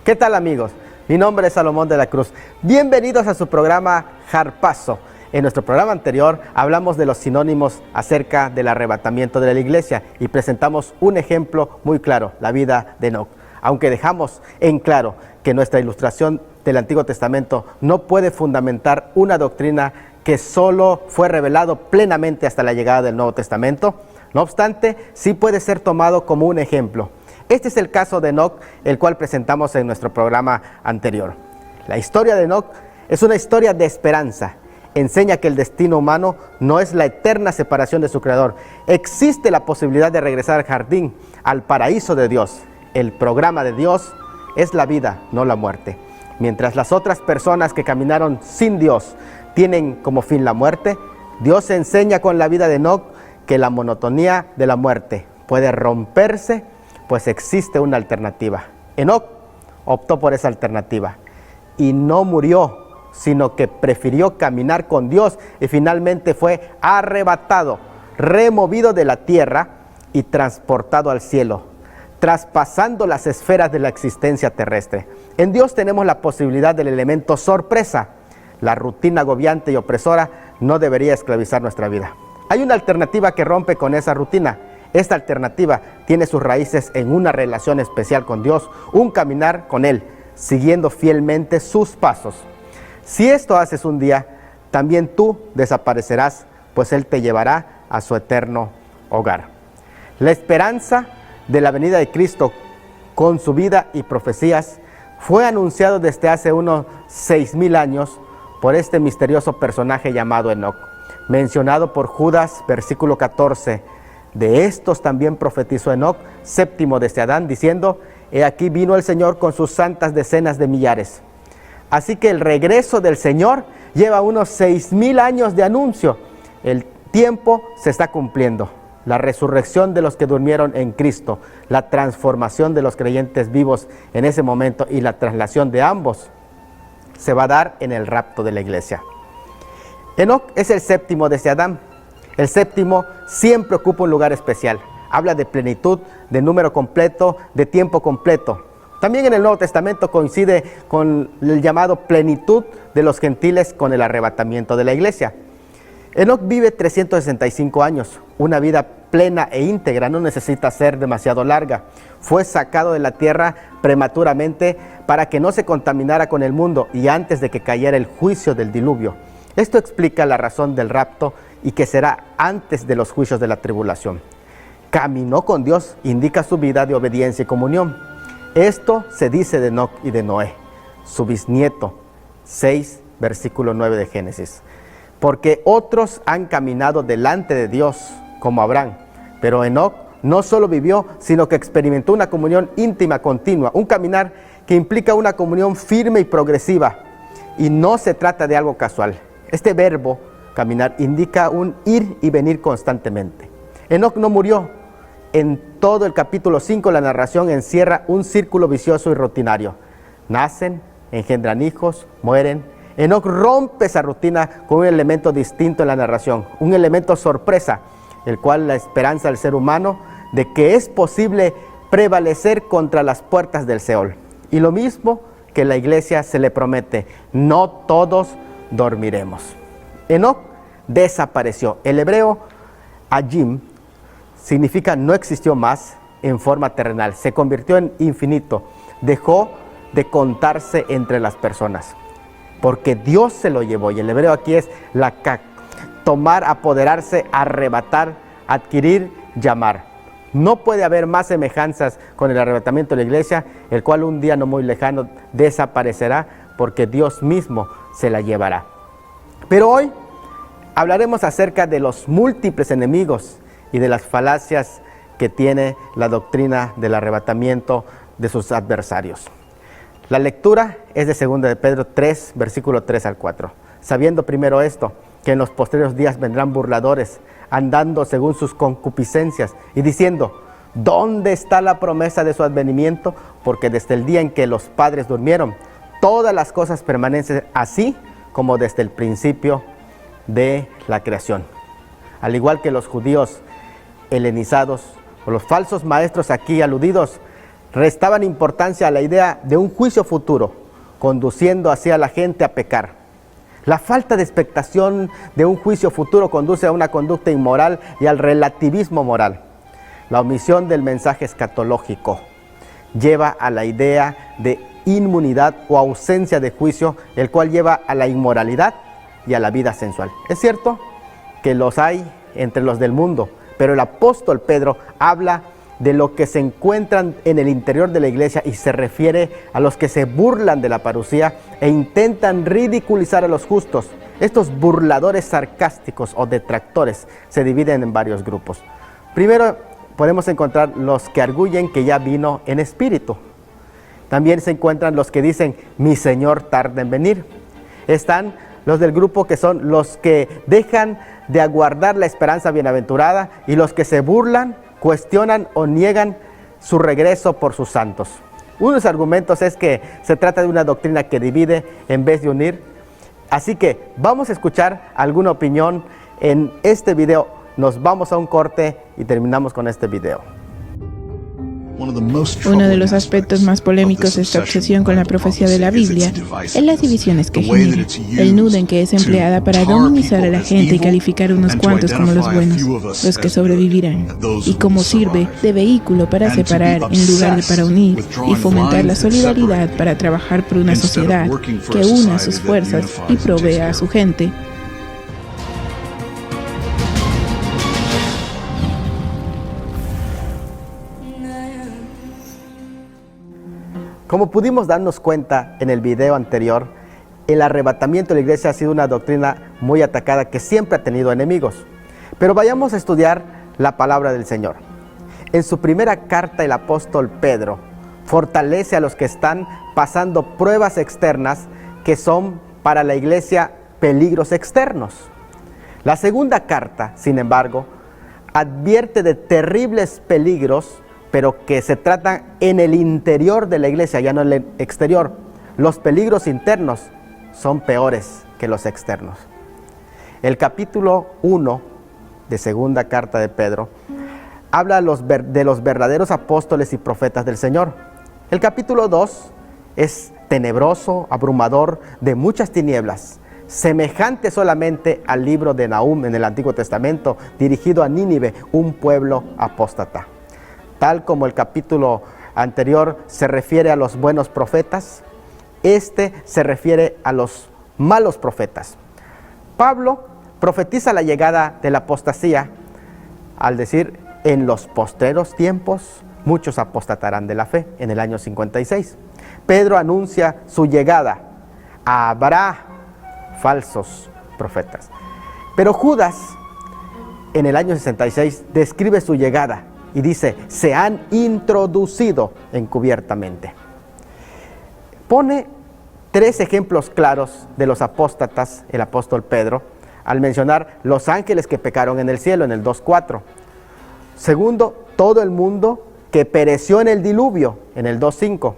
¿Qué tal, amigos? Mi nombre es Salomón de la Cruz. Bienvenidos a su programa Harpazo. En nuestro programa anterior hablamos de los sinónimos acerca del arrebatamiento de la iglesia y presentamos un ejemplo muy claro, la vida de Enoc. Aunque dejamos en claro que nuestra ilustración del Antiguo Testamento no puede fundamentar una doctrina que solo fue revelado plenamente hasta la llegada del Nuevo Testamento, no obstante, sí puede ser tomado como un ejemplo. Este es el caso de Enoc, el cual presentamos en nuestro programa anterior. La historia de Enoc es una historia de esperanza. Enseña que el destino humano no es la eterna separación de su creador. Existe la posibilidad de regresar al jardín, al paraíso de Dios. El programa de Dios es la vida, no la muerte. Mientras las otras personas que caminaron sin Dios tienen como fin la muerte, Dios enseña con la vida de Enoc que la monotonía de la muerte puede romperse, pues existe una alternativa. Enoc optó por esa alternativa y no murió, sino que prefirió caminar con Dios y finalmente fue arrebatado, removido de la tierra y transportado al cielo, traspasando las esferas de la existencia terrestre. En Dios tenemos la posibilidad del elemento sorpresa. La rutina agobiante y opresora no debería esclavizar nuestra vida. Hay una alternativa que rompe con esa rutina. Esta alternativa tiene sus raíces en una relación especial con Dios, un caminar con Él, siguiendo fielmente sus pasos. Si esto haces un día, también tú desaparecerás, pues Él te llevará a su eterno hogar. La esperanza de la venida de Cristo con su vida y profecías fue anunciado desde hace unos 6,000 años por este misterioso personaje llamado Enoc, mencionado por Judas, versículo 14. De estos también profetizó Enoc, séptimo desde Adán, diciendo: he aquí vino el Señor con sus santas decenas de millares. Así que el regreso del Señor lleva unos 6,000 años de anuncio. El tiempo se está cumpliendo. La resurrección de los que durmieron en Cristo, la transformación de los creyentes vivos en ese momento y la traslación de ambos se va a dar en el rapto de la iglesia. Enoc es el séptimo desde Adán. El séptimo siempre ocupa un lugar especial. Habla de plenitud, de número completo, de tiempo completo. También en el Nuevo Testamento coincide con el llamado plenitud de los gentiles con el arrebatamiento de la iglesia. Enoc vive 365 años, una vida plena e íntegra, no necesita ser demasiado larga. Fue sacado de la tierra prematuramente para que no se contaminara con el mundo y antes de que cayera el juicio del diluvio. Esto explica la razón del rapto y que será antes de los juicios de la tribulación. Caminó con Dios, indica su vida de obediencia y comunión. Esto se dice de Enoc y de Noé, su bisnieto, 6, versículo 9 de Génesis. Porque otros han caminado delante de Dios, como Abraham, pero Enoc no solo vivió, sino que experimentó una comunión íntima continua, un caminar que implica una comunión firme y progresiva, y no se trata de algo casual. Este verbo, caminar, indica un ir y venir constantemente. Enoc no murió. En todo el capítulo 5 la narración encierra un círculo vicioso y rutinario. Nacen, engendran hijos, mueren. Enoc rompe esa rutina con un elemento distinto en la narración, un elemento sorpresa, el cual la esperanza del ser humano de que es posible prevalecer contra las puertas del Seol. Y lo mismo que la iglesia se le promete: no todos dormiremos. Enoc desapareció. El hebreo Ajim significa no existió más en forma terrenal, se convirtió en infinito, dejó de contarse entre las personas, porque Dios se lo llevó. Y el hebreo aquí es lakak, tomar, apoderarse, arrebatar, adquirir, llamar. No puede haber más semejanzas con el arrebatamiento de la iglesia, el cual un día no muy lejano desaparecerá, porque Dios mismo se la llevará. Pero hoy hablaremos acerca de los múltiples enemigos y de las falacias que tiene la doctrina del arrebatamiento de sus adversarios. La lectura es de 2 de Pedro 3, versículo 3 al 4. Sabiendo primero esto, que en los posteriores días vendrán burladores, andando según sus concupiscencias, y diciendo: ¿dónde está la promesa de su advenimiento? Porque desde el día en que los padres durmieron, todas las cosas permanecen así como desde el principio de la creación. Al igual que los judíos helenizados o los falsos maestros aquí aludidos, Restaban importancia a la idea de un juicio futuro, conduciendo así a la gente a pecar. La falta de expectación de un juicio futuro conduce a una conducta inmoral y al relativismo moral. La omisión del mensaje escatológico lleva a la idea de inmunidad o ausencia de juicio, el cual lleva a la inmoralidad y a la vida sensual. Es cierto que los hay entre los del mundo, pero el apóstol Pedro habla de lo que se encuentran en el interior de la iglesia y se refiere a los que se burlan de la parucía e intentan ridiculizar a los justos. Estos burladores sarcásticos o detractores se dividen en varios grupos. Primero podemos encontrar los que arguyen que ya vino en espíritu. También se encuentran los que dicen, mi Señor tarda en venir. Están los del grupo que son los que dejan de aguardar la esperanza bienaventurada y los que se burlan, cuestionan o niegan su regreso por sus santos. Uno de los argumentos es que se trata de una doctrina que divide en vez de unir. Así que vamos a escuchar alguna opinión en este video. Nos vamos a un corte y terminamos con este video. Uno de los aspectos más polémicos de esta obsesión con la profecía de la Biblia es las divisiones que genera, el nudo en que es empleada para demonizar a la gente y calificar a unos cuantos como los buenos, los que sobrevivirán, y cómo sirve de vehículo para separar en lugar de para unir, y fomentar la solidaridad para trabajar por una sociedad que una sus fuerzas y provea a su gente. Como pudimos darnos cuenta en el video anterior, el arrebatamiento de la iglesia ha sido una doctrina muy atacada que siempre ha tenido enemigos. Pero vayamos a estudiar la palabra del Señor. En su primera carta, el apóstol Pedro fortalece a los que están pasando pruebas externas que son para la iglesia peligros externos. La segunda carta, sin embargo, advierte de terribles peligros, pero que se tratan en el interior de la iglesia, ya no en el exterior. Los peligros internos son peores que los externos. El capítulo 1 de segunda carta de Pedro habla de los verdaderos apóstoles y profetas del Señor. El capítulo 2 es tenebroso, abrumador, de muchas tinieblas, semejante solamente al libro de Nahum en el Antiguo Testamento, dirigido a Nínive, un pueblo apóstata. Tal como el capítulo anterior se refiere a los buenos profetas, este se refiere a los malos profetas. Pablo profetiza la llegada de la apostasía al decir, en los postreros tiempos muchos apostatarán de la fe, en el año 56. Pedro anuncia su llegada, habrá falsos profetas. Pero Judas, en el año 66, describe su llegada y dice, se han introducido encubiertamente. Pone 3 ejemplos claros de los apóstatas, el apóstol Pedro, al mencionar los ángeles que pecaron en el cielo, en el 2:4. Segundo, todo el mundo que pereció en el diluvio, en el 2:5.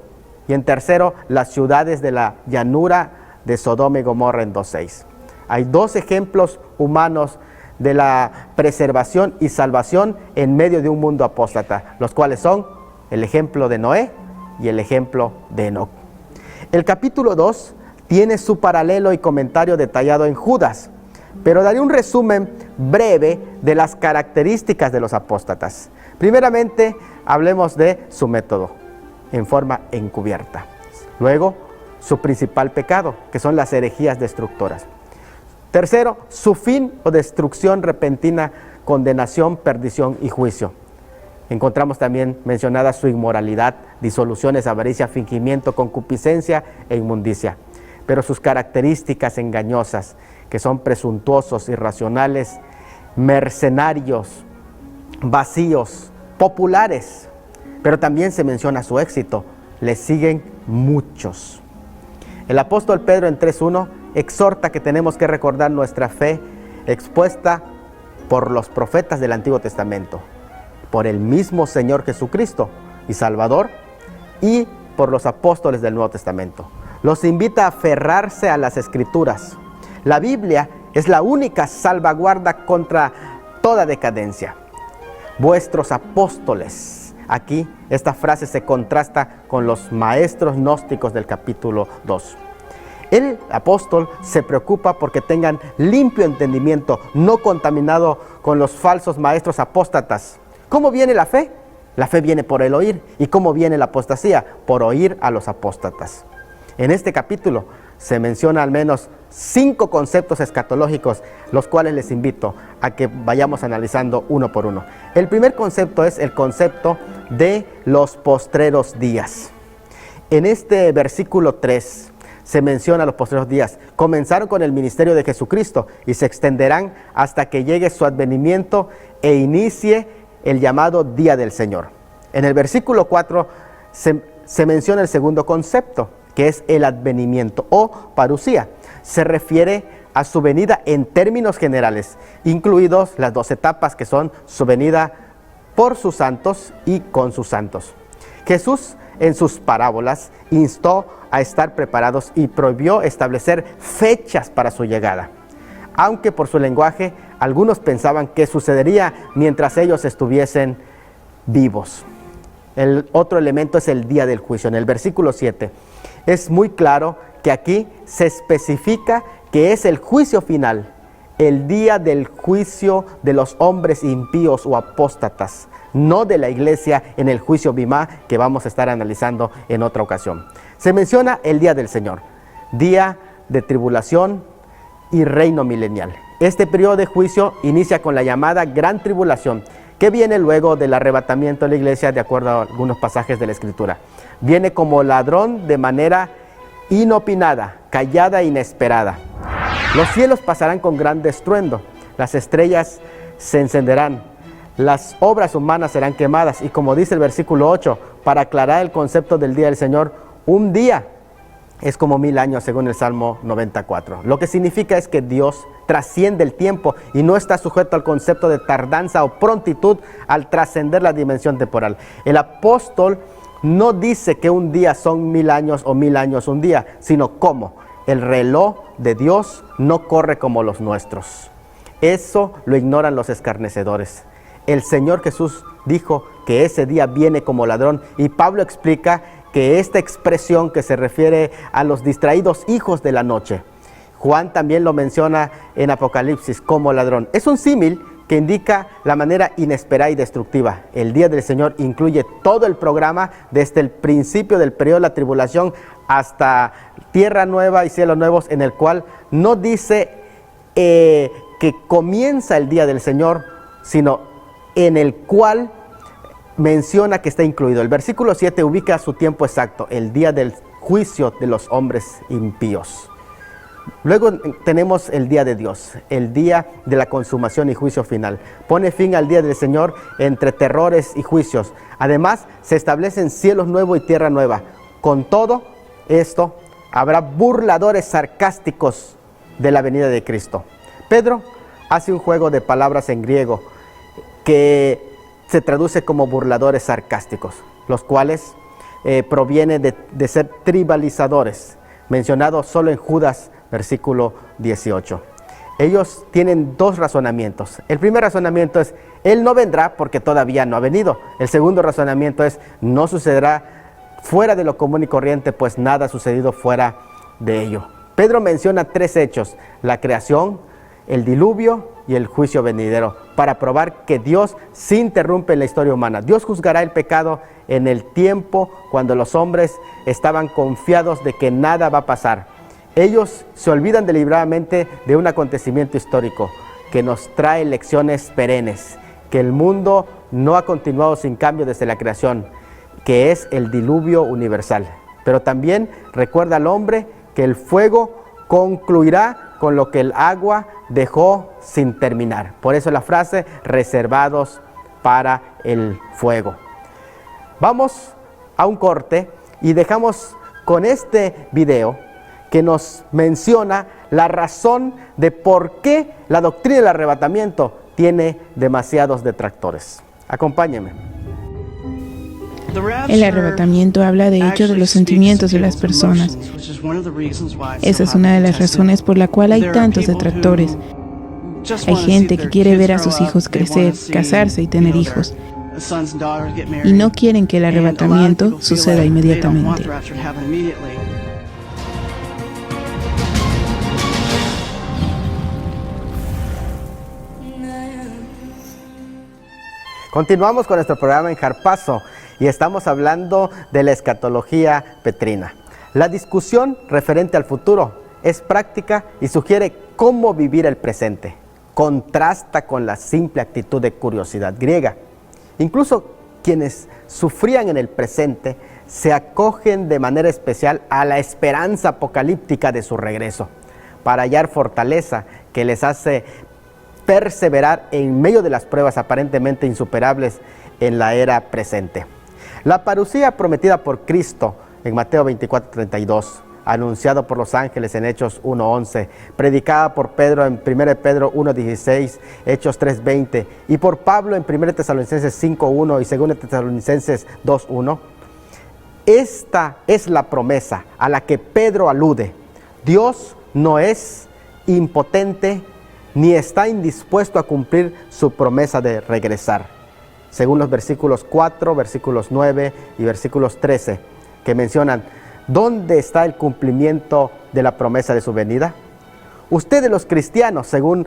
Y en tercero, las ciudades de la llanura de Sodoma y Gomorra, en 2:6. Hay 2 ejemplos humanos de la preservación y salvación en medio de un mundo apóstata, los cuales son el ejemplo de Noé y el ejemplo de Enoc. El capítulo 2 tiene su paralelo y comentario detallado en Judas, pero daré un resumen breve de las características de los apóstatas. Primeramente, hablemos de su método, en forma encubierta. Luego, su principal pecado, que son las herejías destructoras. Tercero, su fin o destrucción repentina, condenación, perdición y juicio. Encontramos también mencionada su inmoralidad, disoluciones, avaricia, fingimiento, concupiscencia e inmundicia. Pero sus características engañosas, que son presuntuosos, irracionales, mercenarios, vacíos, populares. Pero también se menciona su éxito, le siguen muchos. El apóstol Pedro en 3:1 exhorta que tenemos que recordar nuestra fe expuesta por los profetas del Antiguo Testamento, por el mismo Señor Jesucristo y Salvador, y por los apóstoles del Nuevo Testamento. Los invita a aferrarse a las Escrituras. La Biblia es la única salvaguarda contra toda decadencia. Vuestros apóstoles Aquí esta frase se contrasta con los maestros gnósticos del capítulo 2. El apóstol se preocupa porque tengan limpio entendimiento, no contaminado con los falsos maestros apóstatas. ¿Cómo viene la fe? La fe viene por el oír. ¿Y cómo viene la apostasía? Por oír a los apóstatas. En este capítulo se menciona al menos 5 conceptos escatológicos, los cuales les invito a que vayamos analizando uno por uno. El primer concepto es el concepto de los postreros días. En este versículo 3 se menciona los postreros días. Comenzaron con el ministerio de Jesucristo y se extenderán hasta que llegue su advenimiento e inicie el llamado Día del Señor. En el versículo 4 se menciona el segundo concepto, que es el advenimiento o parusía. Se refiere a su venida en términos generales, incluidos las 2 etapas que son su venida por sus santos y con sus santos. Jesús en sus parábolas instó a estar preparados y prohibió establecer fechas para su llegada. Aunque por su lenguaje algunos pensaban que sucedería mientras ellos estuviesen vivos. El otro elemento es el día del juicio. En el versículo 7 es muy claro que aquí se especifica que es el juicio final, el día del juicio de los hombres impíos o apóstatas, no de la iglesia en el juicio Bimá que vamos a estar analizando en otra ocasión. Se menciona el día del Señor, día de tribulación y reino milenial. Este periodo de juicio inicia con la llamada Gran Tribulación, que viene luego del arrebatamiento de la iglesia, de acuerdo a algunos pasajes de la Escritura. Viene como ladrón de manera inopinada, callada e inesperada. Los cielos pasarán con gran estruendo, las estrellas se encenderán, las obras humanas serán quemadas, y como dice el versículo 8, para aclarar el concepto del día del Señor, un día es como 1000 años según el Salmo 94. Lo que significa es que Dios trasciende el tiempo y no está sujeto al concepto de tardanza o prontitud al trascender la dimensión temporal. El apóstol no dice que un día son 1000 años o 1000 años un día, sino cómo. El reloj de Dios no corre como los nuestros. Eso lo ignoran los escarnecedores. El Señor Jesús dijo que ese día viene como ladrón, y Pablo explica que esta expresión que se refiere a los distraídos hijos de la noche. Juan también lo menciona en Apocalipsis como ladrón. Es un símil que indica la manera inesperada y destructiva. El día del Señor incluye todo el programa desde el principio del periodo de la tribulación hasta tierra nueva y cielos nuevos, en el cual no dice que comienza el día del Señor, sino en el cual menciona que está incluido. El versículo 7 ubica su tiempo exacto, el día del juicio de los hombres impíos. Luego tenemos el día de Dios, el día de la consumación y juicio final. Pone fin al día del Señor entre terrores y juicios. Además, se establecen cielos nuevos y tierra nueva. Con todo esto, habrá burladores sarcásticos de la venida de Cristo. Pedro hace un juego de palabras en griego que se traduce como burladores sarcásticos, los cuales provienen de ser tribalizadores, mencionados solo en Judas, versículo 18. Ellos tienen 2 razonamientos. El primer razonamiento es, Él no vendrá porque todavía no ha venido. El segundo razonamiento es, no sucederá fuera de lo común y corriente, pues nada ha sucedido fuera de ello. Pedro menciona 3 hechos: la creación, el diluvio y el juicio venidero, para probar que Dios sí interrumpe la historia humana. Dios juzgará el pecado en el tiempo cuando los hombres estaban confiados de que nada va a pasar. Ellos se olvidan deliberadamente de un acontecimiento histórico que nos trae lecciones perennes, que el mundo no ha continuado sin cambio desde la creación, que es el diluvio universal. Pero también recuerda al hombre que el fuego concluirá con lo que el agua dejó sin terminar. Por eso la frase, reservados para el fuego. Vamos a un corte y dejamos con este video que nos menciona la razón de por qué la doctrina del arrebatamiento tiene demasiados detractores. Acompáñenme. El arrebatamiento habla de hecho de los sentimientos de las personas. Esa es una de las razones por la cual hay tantos detractores. Hay gente que quiere ver a sus hijos crecer, casarse y tener hijos. y no quieren que el arrebatamiento suceda inmediatamente. Continuamos con nuestro programa en Harpazo y estamos hablando de la escatología petrina. La discusión referente al futuro es práctica y sugiere cómo vivir el presente. Contrasta con la simple actitud de curiosidad griega. Incluso quienes sufrían en el presente se acogen de manera especial a la esperanza apocalíptica de su regreso, para hallar fortaleza que les hace perseverar en medio de las pruebas aparentemente insuperables en la era presente. La parucía prometida por Cristo en Mateo 24:32, anunciado por los ángeles en Hechos 1:11, predicada por Pedro en 1 Pedro 1:16, Hechos 3:20 y por Pablo en 1 Tesalonicenses 5:1 y 2 Tesalonicenses 2:1. Esta es la promesa a la que Pedro alude. Dios no es impotente ni está indispuesto a cumplir su promesa de regresar, según los versículos 4, versículos 9 y versículos 13, que mencionan: ¿dónde está el cumplimiento de la promesa de su venida? Ustedes los cristianos, según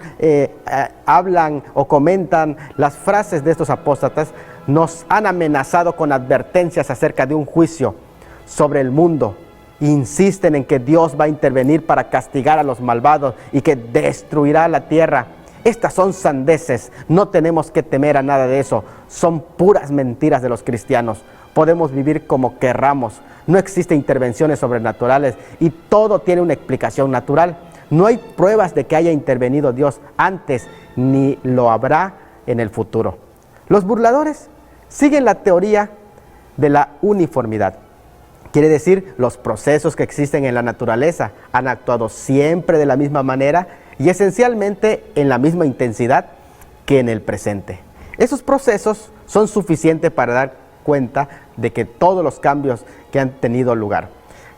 hablan o comentan las frases de estos apóstatas, nos han amenazado con advertencias acerca de un juicio sobre el mundo. Insisten en que Dios va a intervenir para castigar a los malvados y que destruirá la tierra. Estas son sandeces, no tenemos que temer a nada de eso. Son puras mentiras de los cristianos. Podemos vivir como querramos. No existen intervenciones sobrenaturales y todo tiene una explicación natural. No hay pruebas de que haya intervenido Dios antes, ni lo habrá en el futuro. Los burladores siguen la teoría de la uniformidad. Quiere decir, los procesos que existen en la naturaleza han actuado siempre de la misma manera y esencialmente en la misma intensidad que en el presente. Esos procesos son suficientes para dar cuenta de que todos los cambios que han tenido lugar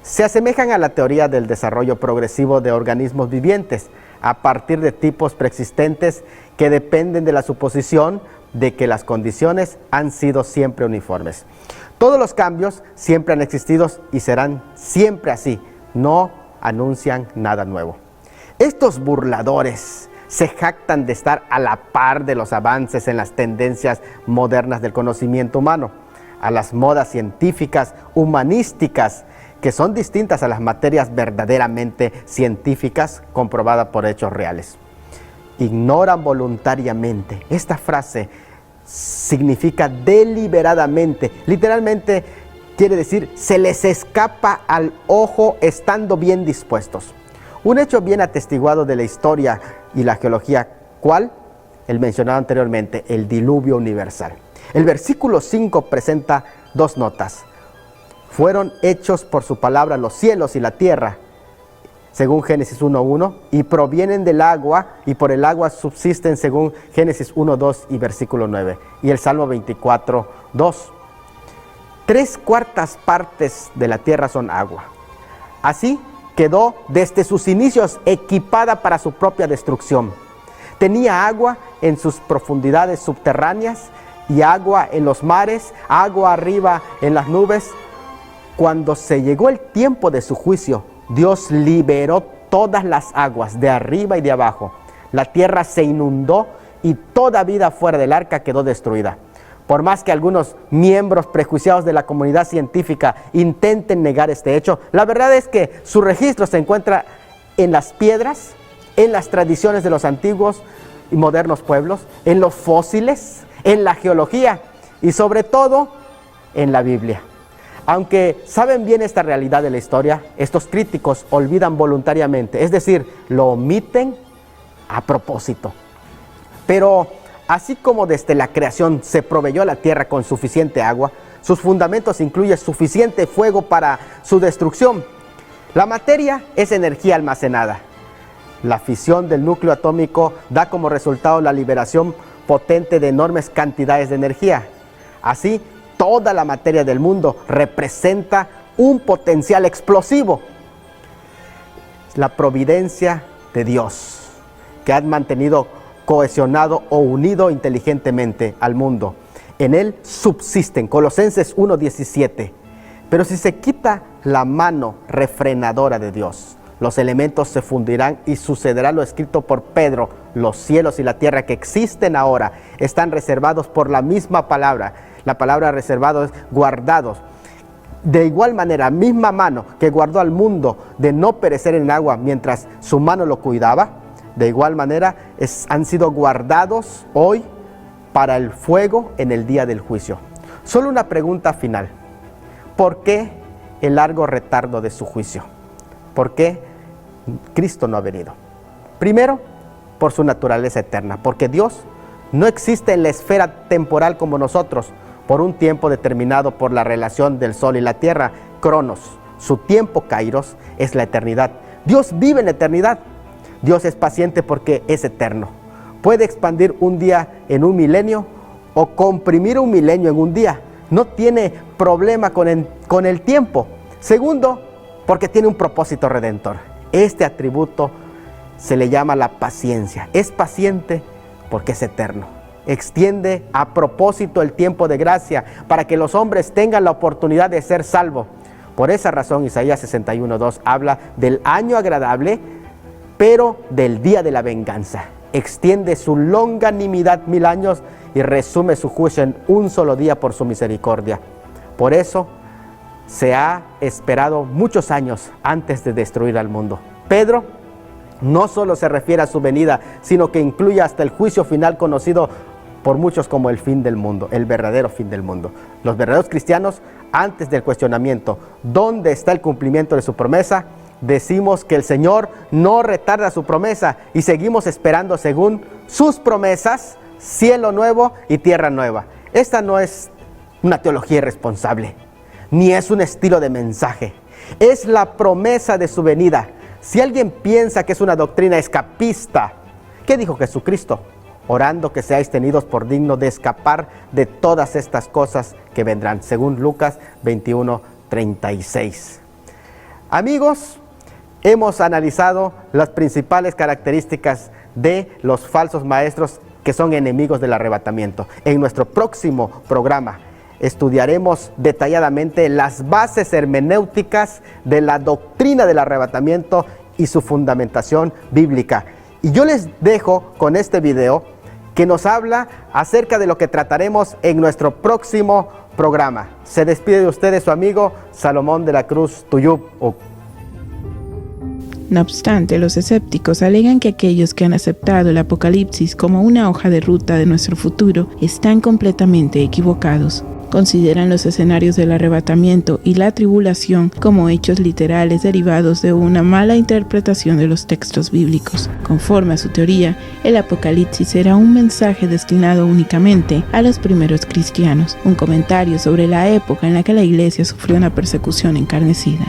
se asemejan a la teoría del desarrollo progresivo de organismos vivientes a partir de tipos preexistentes que dependen de la suposición de que las condiciones han sido siempre uniformes. Todos los cambios siempre han existido y serán siempre así, no anuncian nada nuevo. Estos burladores se jactan de estar a la par de los avances en las tendencias modernas del conocimiento humano, a las modas científicas, humanísticas, que son distintas a las materias verdaderamente científicas comprobadas por hechos reales. Ignoran voluntariamente. Esta frase significa deliberadamente, literalmente quiere decir se les escapa al ojo estando bien dispuestos. Un hecho bien atestiguado de la historia y la geología, ¿cuál? El mencionado anteriormente, el diluvio universal. El versículo 5 presenta dos notas. Fueron hechos por su palabra los cielos y la tierra, según Génesis 1:1, y provienen del agua, y por el agua subsisten, según Génesis 1:2 y versículo 9. Y el Salmo 24:2. 3/4 partes de la tierra son agua. Así quedó desde sus inicios equipada para su propia destrucción. Tenía agua en sus profundidades subterráneas y agua en los mares, agua arriba en las nubes. Cuando se llegó el tiempo de su juicio, Dios liberó todas las aguas de arriba y de abajo. La tierra se inundó y toda vida fuera del arca quedó destruida. Por más que algunos miembros prejuiciados de la comunidad científica intenten negar este hecho, la verdad es que su registro se encuentra en las piedras, en las tradiciones de los antiguos y modernos pueblos, en los fósiles, en la geología y sobre todo en la Biblia. Aunque saben bien esta realidad de la historia, estos críticos olvidan voluntariamente, es decir, lo omiten a propósito. Pero así como desde la creación se proveyó a la tierra con suficiente agua, sus fundamentos incluyen suficiente fuego para su destrucción. La materia es energía almacenada. La fisión del núcleo atómico da como resultado la liberación potente de enormes cantidades de energía. Así, toda la materia del mundo representa un potencial explosivo. La providencia de Dios, que ha mantenido cohesionado o unido inteligentemente al mundo. En Él subsisten, Colosenses 1:17. Pero si se quita la mano refrenadora de Dios, los elementos se fundirán y sucederá lo escrito por Pedro: los cielos y la tierra que existen ahora están reservados por la misma palabra. La palabra reservado es guardados. De igual manera, misma mano que guardó al mundo de no perecer en agua mientras su mano lo cuidaba, de igual manera han sido guardados hoy para el fuego en el día del juicio. Solo una pregunta final: ¿por qué el largo retardo de su juicio? ¿Por qué Cristo no ha venido? Primero, por su naturaleza eterna, porque Dios no existe en la esfera temporal como nosotros, por un tiempo determinado por la relación del sol y la tierra, Cronos. Su tiempo, Kairos, es la eternidad. Dios vive en la eternidad. Dios es paciente porque es eterno. Puede expandir un día en un milenio o comprimir un milenio en un día. No tiene problema con el tiempo. Segundo, porque tiene un propósito redentor. Este atributo se le llama la paciencia. Es paciente porque es eterno. Extiende a propósito el tiempo de gracia para que los hombres tengan la oportunidad de ser salvos. Por esa razón, Isaías 61:2 habla del año agradable, pero del día de la venganza. Extiende su longanimidad 1000 años y resume su juicio en un solo día por su misericordia. Por eso se ha esperado muchos años antes de destruir al mundo. Pedro no solo se refiere a su venida, sino que incluye hasta el juicio final, conocido por muchos como el fin del mundo, el verdadero fin del mundo. Los verdaderos cristianos, antes del cuestionamiento ¿dónde está el cumplimiento de su promesa?, decimos que el Señor no retarda su promesa y seguimos esperando, según sus promesas, cielo nuevo y tierra nueva. Esta no es una teología irresponsable, ni es un estilo de mensaje. Es la promesa de su venida. Si alguien piensa que es una doctrina escapista, ¿qué dijo Jesucristo? Orando que seáis tenidos por dignos de escapar de todas estas cosas que vendrán, según Lucas 21:36. Amigos, hemos analizado las principales características de los falsos maestros que son enemigos del arrebatamiento. En nuestro próximo programa estudiaremos detalladamente las bases hermenéuticas de la doctrina del arrebatamiento y su fundamentación bíblica. Y yo les dejo con este video que nos habla acerca de lo que trataremos en nuestro próximo programa. Se despide de ustedes su amigo Salomón de la Cruz Tuyub. No obstante, los escépticos alegan que aquellos que han aceptado el Apocalipsis como una hoja de ruta de nuestro futuro están completamente equivocados. Consideran los escenarios del arrebatamiento y la tribulación como hechos literales derivados de una mala interpretación de los textos bíblicos. Conforme a su teoría, el Apocalipsis era un mensaje destinado únicamente a los primeros cristianos, un comentario sobre la época en la que la iglesia sufrió una persecución encarnecida.